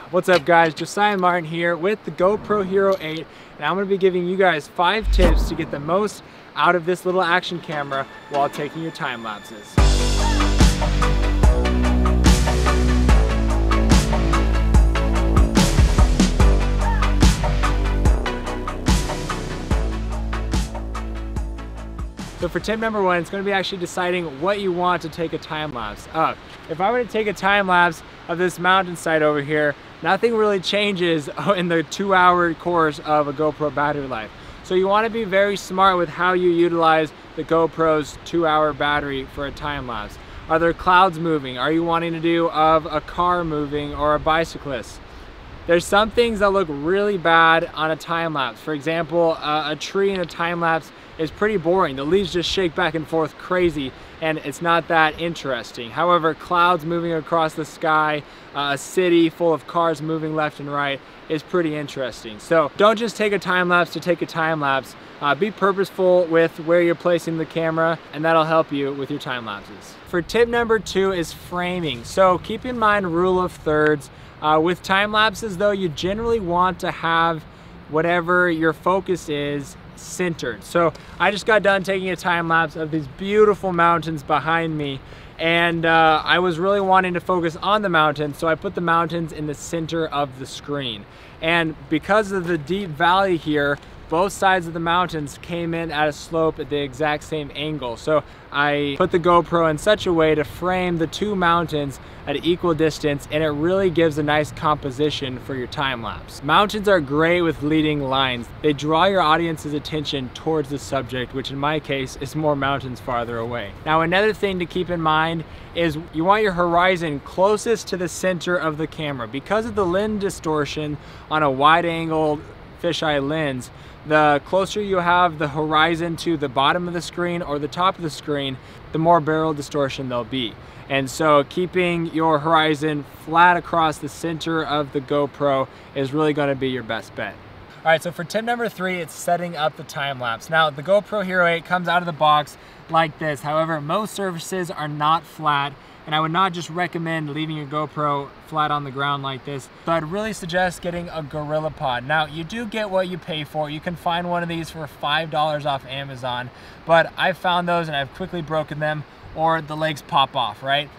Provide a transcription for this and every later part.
What's up guys, Josiah Martin here with the GoPro Hero 8, and I'm going to be giving you guys 5 tips to get the most out of this little action camera while taking your time lapses. So for tip number 1, it's going to be actually deciding what you want to take a time lapse of. If I were to take a time lapse of this mountainside over here, nothing really changes in the 2-hour course of a GoPro battery life. So you want to be very smart with how you utilize the GoPro's 2-hour battery for a time lapse. Are there clouds moving? Are you wanting to do of a car moving or a bicyclist? There's some things that look really bad on a time lapse. For example, a tree in a time lapse is pretty boring. The leaves just shake back and forth crazy and it's not that interesting. However, clouds moving across the sky, a city full of cars moving left and right is pretty interesting. So don't just take a time lapse to take a time lapse. Be purposeful with where you're placing the camera, and that'll help you with your time lapses. For tip number 2 is framing. So keep in mind rule of thirds. With time lapses though, you generally want to have whatever your focus is centered. So I just got done taking a time lapse of these beautiful mountains behind me, and I was really wanting to focus on the mountains, so I put the mountains in the center of the screen. And because of the deep valley here, both sides of the mountains came in at a slope at the exact same angle. So I put the GoPro in such a way to frame the 2 mountains at equal distance, and it really gives a nice composition for your time lapse. Mountains are great with leading lines. They draw your audience's attention towards the subject, which in my case is more mountains farther away. Now another thing to keep in mind is you want your horizon closest to the center of the camera. Because of the lens distortion on a wide angle fisheye lens, the closer you have the horizon to the bottom of the screen or the top of the screen, the more barrel distortion there'll be. And so keeping your horizon flat across the center of the GoPro is really going to be your best bet. All right, so for tip number 3, it's setting up the time lapse. Now the GoPro Hero 8 comes out of the box like this. However, most surfaces are not flat, and I would not just recommend leaving your GoPro flat on the ground like this. So I'd really suggest getting a Gorilla Pod. Now you do get what you pay for. You can find one of these for $5 off Amazon, but I've found those and I've quickly broken them, or the legs pop off, right?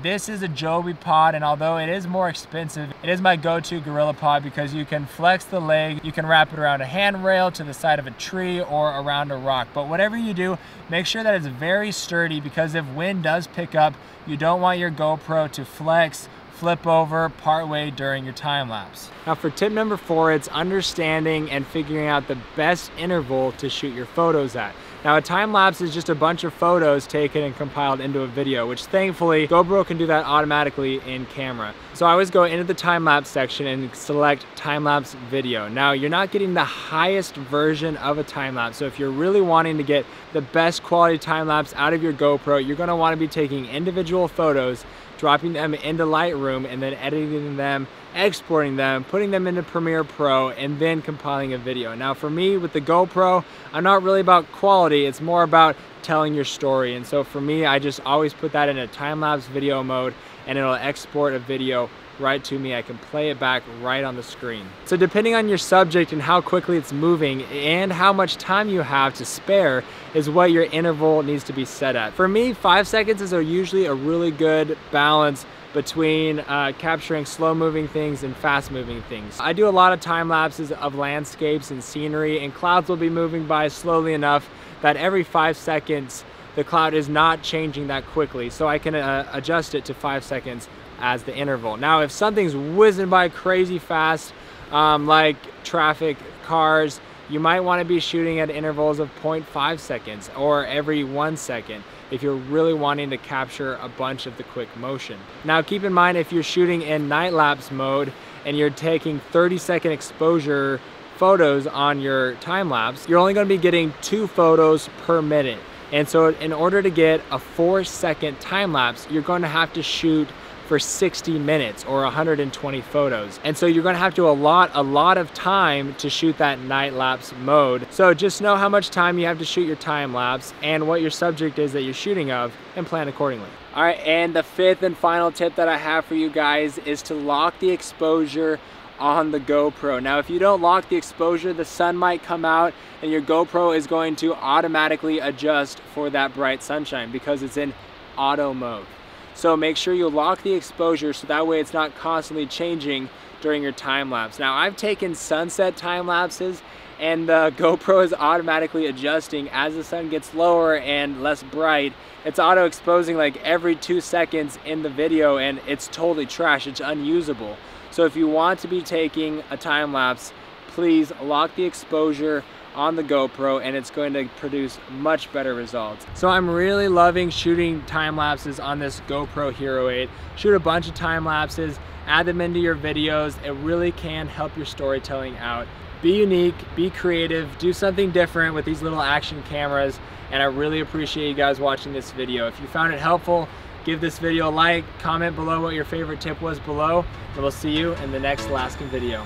This is a Joby pod, and although it is more expensive, it is my go-to Gorilla Pod because you can flex the leg, you can wrap it around a handrail, to the side of a tree, or around a rock. But whatever you do, make sure that it's very sturdy, because if wind does pick up, you don't want your GoPro to flex, flip over partway during your time lapse. Now for tip number 4, it's understanding and figuring out the best interval to shoot your photos at. Now a time lapse is just a bunch of photos taken and compiled into a video, which thankfully GoPro can do that automatically in camera. So I always go into the time lapse section and select time lapse video. Now you're not getting the highest version of a time lapse, so if you're really wanting to get the best quality time lapse out of your GoPro, you're going to want to be taking individual photos, dropping them into Lightroom, and then editing them, exporting them, putting them into Premiere Pro, and then compiling a video. Now for me with the GoPro, I'm not really about quality, it's more about telling your story. And so for me, I just always put that in a time-lapse video mode, and it'll export a video right to me. I can play it back right on the screen. So depending on your subject and how quickly it's moving and how much time you have to spare is what your interval needs to be set at. For me, 5 seconds is usually a really good balance between capturing slow moving things and fast moving things. I do a lot of time lapses of landscapes and scenery, and clouds will be moving by slowly enough that every 5 seconds the cloud is not changing that quickly, so I can adjust it to 5 seconds as the interval. Now if something's whizzing by crazy fast, like traffic, cars, you might want to be shooting at intervals of 0.5 seconds or every 1 second if you're really wanting to capture a bunch of the quick motion. Now keep in mind, if you're shooting in night lapse mode and you're taking 30-second exposure photos on your time lapse, you're only going to be getting 2 photos per minute. And so in order to get a 4-second time lapse, you're going to have to shoot for 60 minutes or 120 photos. And so you're gonna have to allot a lot of time to shoot that night lapse mode. So just know how much time you have to shoot your time lapse and what your subject is that you're shooting of, and plan accordingly. All right, and the fifth and final tip that I have for you guys is to lock the exposure on the GoPro. Now, if you don't lock the exposure, the sun might come out and your GoPro is going to automatically adjust for that bright sunshine because it's in auto mode. So make sure you lock the exposure so that way it's not constantly changing during your time lapse. Now, I've taken sunset time lapses and the GoPro is automatically adjusting as the sun gets lower and less bright. It's auto exposing like every 2 seconds in the video, and it's totally trash, it's unusable. So if you want to be taking a time lapse, please lock the exposure on the GoPro and it's going to produce much better results. So I'm really loving shooting time lapses on this GoPro Hero 8. Shoot a bunch of time lapses, add them into your videos. It really can help your storytelling out. Be unique, be creative, do something different with these little action cameras, and I really appreciate you guys watching this video. If you found it helpful, give this video a like, comment below what your favorite tip was below, and we'll see you in the next Alaskan video.